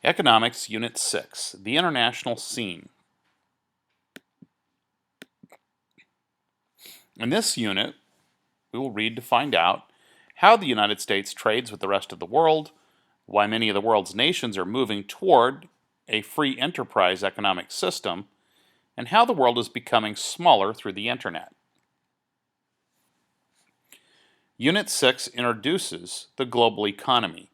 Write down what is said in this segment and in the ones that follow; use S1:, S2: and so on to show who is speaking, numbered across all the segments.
S1: Economics Unit 6, the International Scene. In this unit, we will read to find out how the United States trades with the rest of the world, why many of the world's nations are moving toward a free enterprise economic system, and how the world is becoming smaller through the internet. Unit 6 introduces the global economy.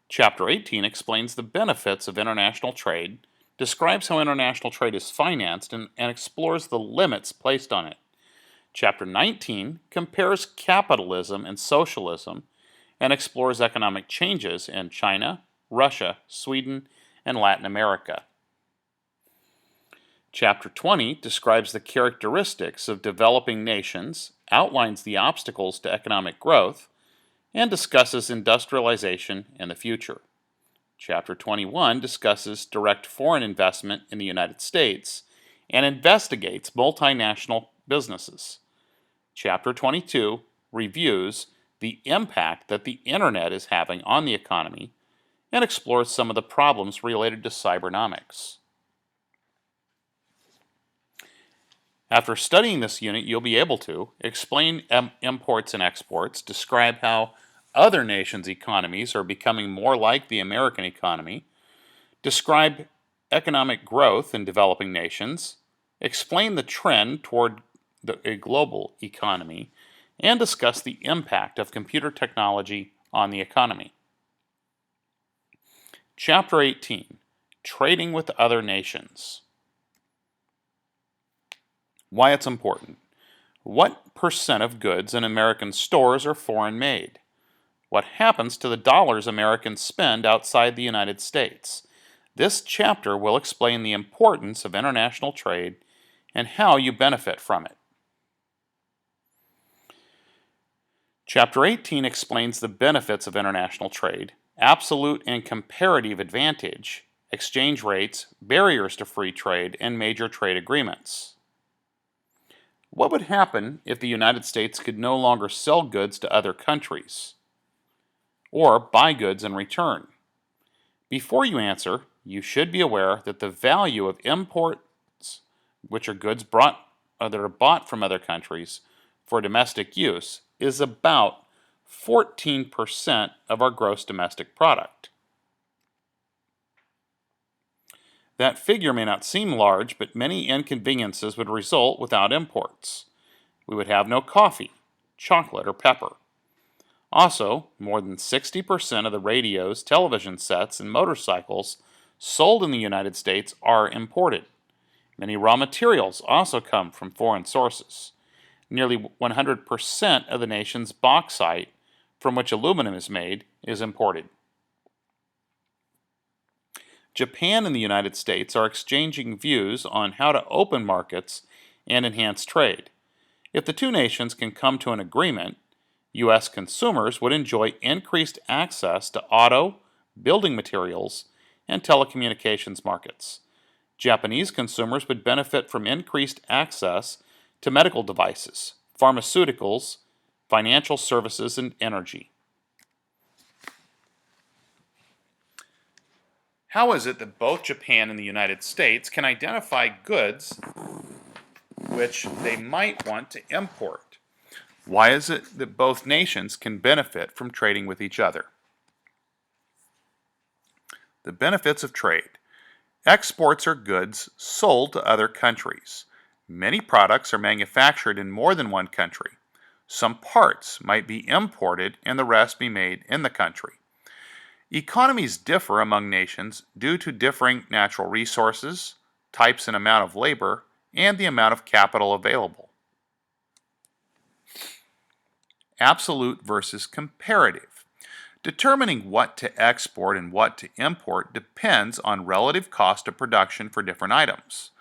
S1: Chapter 18 explains the benefits of international trade, describes how international trade is financed, and explores the limits placed on it. Chapter 19 compares capitalism and socialism and explores economic changes in China, Russia, Sweden, and Latin America. Chapter 20 describes the characteristics of developing nations, outlines the obstacles to economic growth, and discusses industrialization in the future. Chapter 21 discusses direct foreign investment in the United States and investigates multinational businesses. Chapter 22 reviews the impact that the internet is having on the economy and explores some of the problems related to cybernomics. After studying this unit, you'll be able to explain imports and exports, describe how other nations' economies are becoming more like the American economy, describe economic growth in developing nations, explain the trend toward a global economy, and discuss the impact of computer technology on the economy. Chapter 18, Trading with Other Nations. Why it's important. What percent of goods in American stores are foreign made? What happens to the dollars Americans spend outside the United States? This chapter will explain the importance of international trade and how you benefit from it. Chapter 18 explains the benefits of international trade, absolute and comparative advantage, exchange rates, barriers to free trade, and major trade agreements. What would happen if the United States could no longer sell goods to other countries or buy goods in return? Before you answer, you should be aware that the value of imports, which are goods that are bought from other countries for domestic use, is about 14% of our gross domestic product. That figure may not seem large, but many inconveniences would result without imports. We would have no coffee, chocolate, or pepper. Also, more than 60% of the radios, television sets, and motorcycles sold in the United States are imported. Many raw materials also come from foreign sources. Nearly 100% of the nation's bauxite, from which aluminum is made, is imported. Japan and the United States are exchanging views on how to open markets and enhance trade. If the two nations can come to an agreement, U.S. consumers would enjoy increased access to auto, building materials, and telecommunications markets. Japanese consumers would benefit from increased access to medical devices, pharmaceuticals, financial services, and energy. How is it that both Japan and the United States can identify goods which they might want to import? Why is it that both nations can benefit from trading with each other? The benefits of trade. Exports are goods sold to other countries. Many products are manufactured in more than one country. Some parts might be imported and the rest be made in the country. Economies differ among nations due to differing natural resources, types and amount of labor, and the amount of capital available. Absolute versus comparative. Determining what to export and what to import depends on relative cost of production for different items.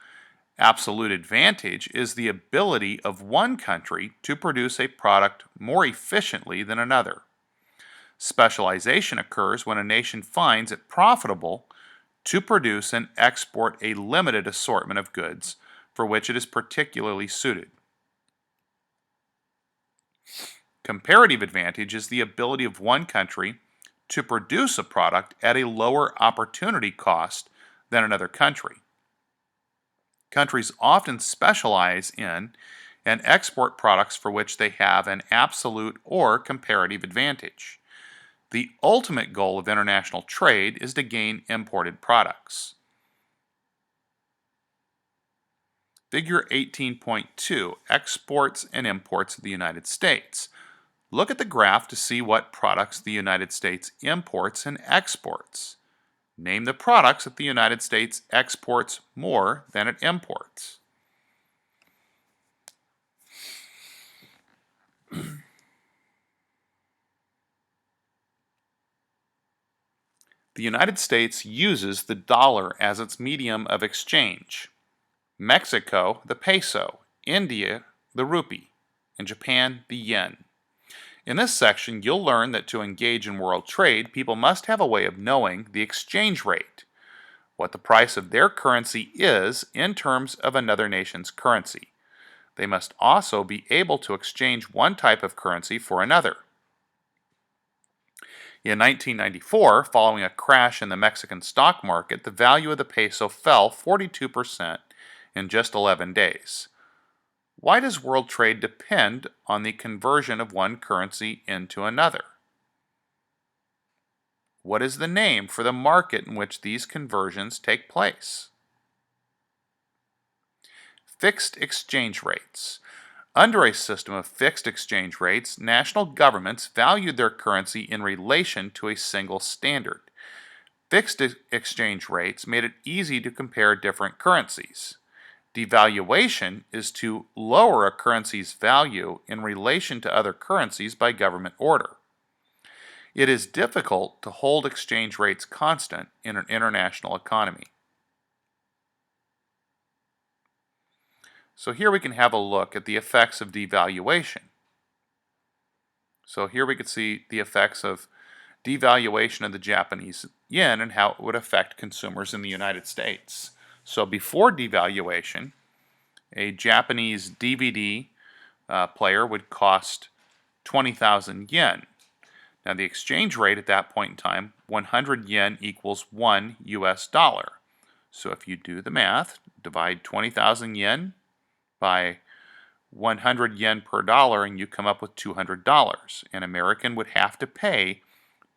S1: Absolute advantage is the ability of one country to produce a product more efficiently than another. Specialization occurs when a nation finds it profitable to produce and export a limited assortment of goods for which it is particularly suited. Comparative advantage is the ability of one country to produce a product at a lower opportunity cost than another country. Countries often specialize in and export products for which they have an absolute or comparative advantage. The ultimate goal of international trade is to gain imported products. Figure 18.2, Exports and Imports of the United States. Look at the graph to see what products the United States imports and exports. Name the products that the United States exports more than it imports. The United States uses the dollar as its medium of exchange. Mexico, the peso. India, the rupee. And Japan, the yen. In this section, you'll learn that to engage in world trade, people must have a way of knowing the exchange rate, what the price of their currency is in terms of another nation's currency. They must also be able to exchange one type of currency for another. In 1994, following a crash in the Mexican stock market, the value of the peso fell 42% in just 11 days. Why does world trade depend on the conversion of one currency into another? What is the name for the market in which these conversions take place? Fixed exchange rates. Under a system of fixed exchange rates, national governments valued their currency in relation to a single standard. Fixed exchange rates made it easy to compare different currencies. Devaluation is to lower a currency's value in relation to other currencies by government order. It is difficult to hold exchange rates constant in an international economy. So here we can have a look at the effects of devaluation. So here we could see the effects of devaluation of the Japanese yen and how it would affect consumers in the United States. So before devaluation, a Japanese DVD player would cost 20,000 yen. Now the exchange rate at that point in time, 100 yen equals 1 US dollar. So if you do the math, divide 20,000 yen by 100 yen per dollar and you come up with $200. An American would have to pay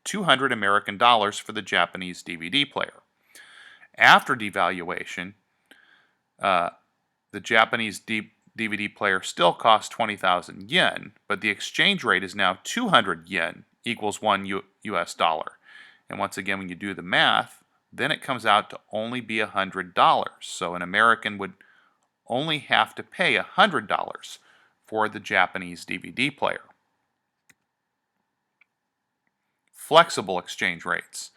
S1: 200 American dollars for the Japanese DVD player. After devaluation, the Japanese DVD player still costs 20,000 yen, but the exchange rate is now 200 yen equals 1 US dollar. And once again, when you do the math, then it comes out to only be $100. So an American would only have to pay $100 for the Japanese DVD player. Flexible exchange rates.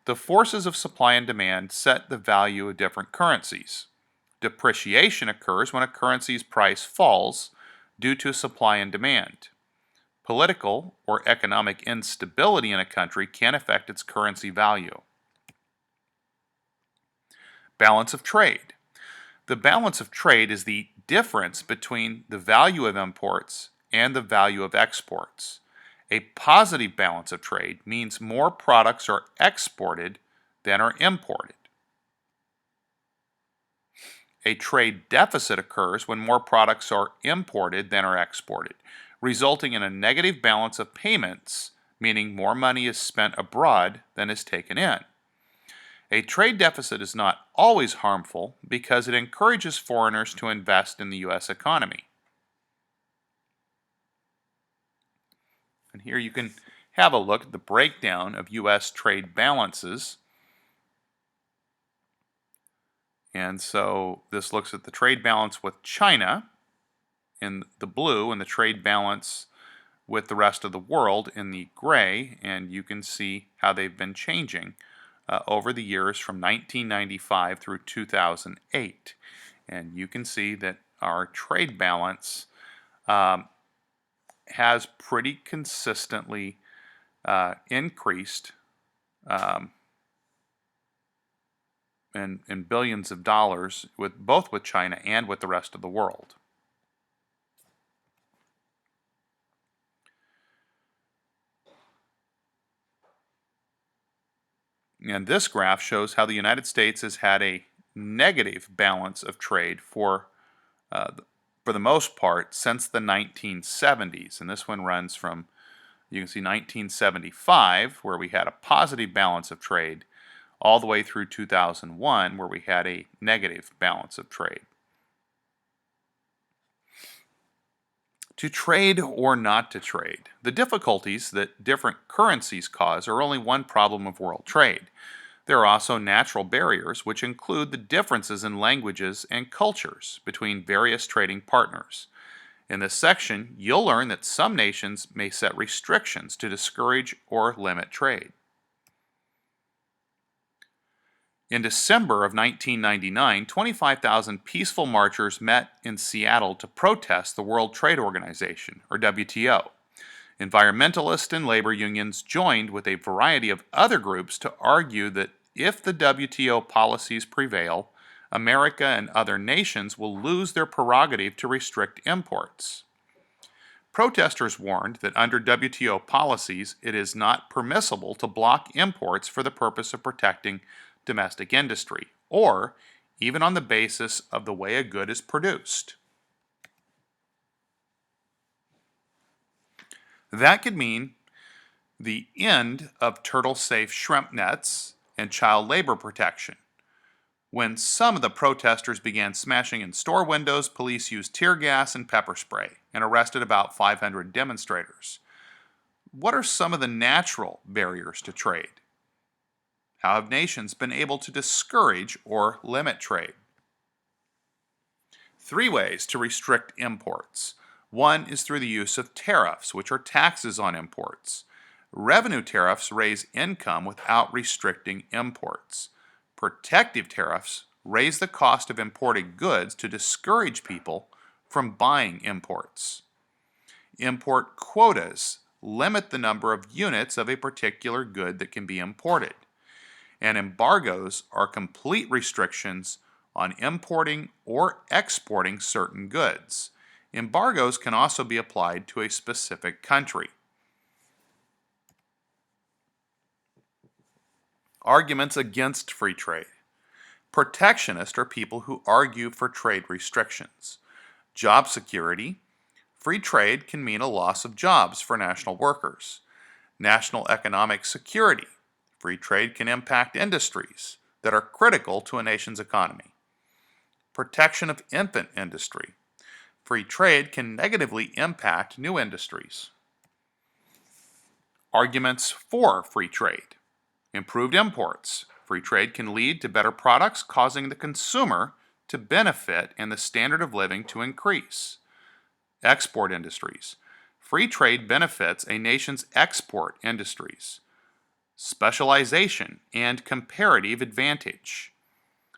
S1: The forces of supply and demand set the value of different currencies. Depreciation occurs when a currency's price falls due to supply and demand. Political or economic instability in a country can affect its currency value. Balance of trade. The balance of trade is the difference between the value of imports and the value of exports. A positive balance of trade means more products are exported than are imported. A trade deficit occurs when more products are imported than are exported, resulting in a negative balance of payments, meaning more money is spent abroad than is taken in. A trade deficit is not always harmful because it encourages foreigners to invest in the U.S. economy. And here you can have a look at the breakdown of U.S. trade balances. And so this looks at the trade balance with China in the blue and the trade balance with the rest of the world in the gray, and you can see how they've been changing over the years from 1995 through 2008. And you can see that our trade balance has pretty consistently increased in billions of dollars with both with China and with the rest of the world. And this graph shows how the United States has had a negative balance of trade uh, for the most part since the 1970s. And this one runs from, you can see 1975, where we had a positive balance of trade, all the way through 2001, where we had a negative balance of trade. To trade or not to trade, the difficulties that different currencies cause are only one problem of world trade. There are also natural barriers, which include the differences in languages and cultures between various trading partners. In this section, you'll learn that some nations may set restrictions to discourage or limit trade. In December of 1999, 25,000 peaceful marchers met in Seattle to protest the World Trade Organization, or WTO. Environmentalists and labor unions joined with a variety of other groups to argue that if the WTO policies prevail, America and other nations will lose their prerogative to restrict imports. Protesters warned that under WTO policies, it is not permissible to block imports for the purpose of protecting domestic industry, or even on the basis of the way a good is produced. That could mean the end of turtle-safe shrimp nets and child labor protection. When some of the protesters began smashing in store windows, police used tear gas and pepper spray and arrested about 500 demonstrators. What are some of the natural barriers to trade? How have nations been able to discourage or limit trade? 3 ways to restrict imports. One is through the use of tariffs, which are taxes on imports. Revenue tariffs raise income without restricting imports. Protective tariffs raise the cost of imported goods to discourage people from buying imports. Import quotas limit the number of units of a particular good that can be imported. And embargoes are complete restrictions on importing or exporting certain goods. Embargoes can also be applied to a specific country. Arguments against free trade. Protectionists are people who argue for trade restrictions. Job security. Free trade can mean a loss of jobs for national workers. National economic security. Free trade can impact industries that are critical to a nation's economy. Protection of infant industry. Free trade can negatively impact new industries. Arguments for free trade. Improved imports. Free trade can lead to better products, causing the consumer to benefit and the standard of living to increase. Export industries. Free trade benefits a nation's export industries. Specialization and comparative advantage.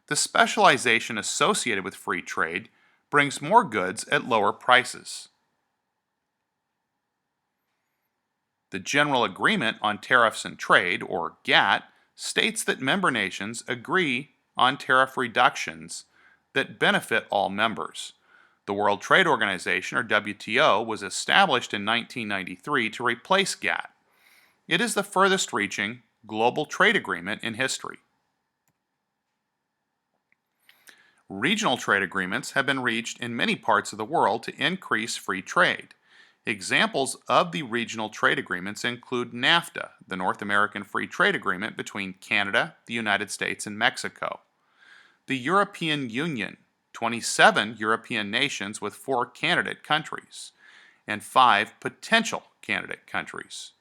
S1: The specialization associated with free trade brings more goods at lower prices. The General Agreement on Tariffs and Trade, or GATT, states that member nations agree on tariff reductions that benefit all members. The World Trade Organization, or WTO, was established in 1993 to replace GATT. It is the furthest reaching global trade agreement in history. Regional trade agreements have been reached in many parts of the world to increase free trade. Examples of the regional trade agreements include NAFTA, the North American Free Trade Agreement between Canada, the United States, and Mexico. The European Union, 27 European nations with 4 candidate countries, and 5 potential candidate countries.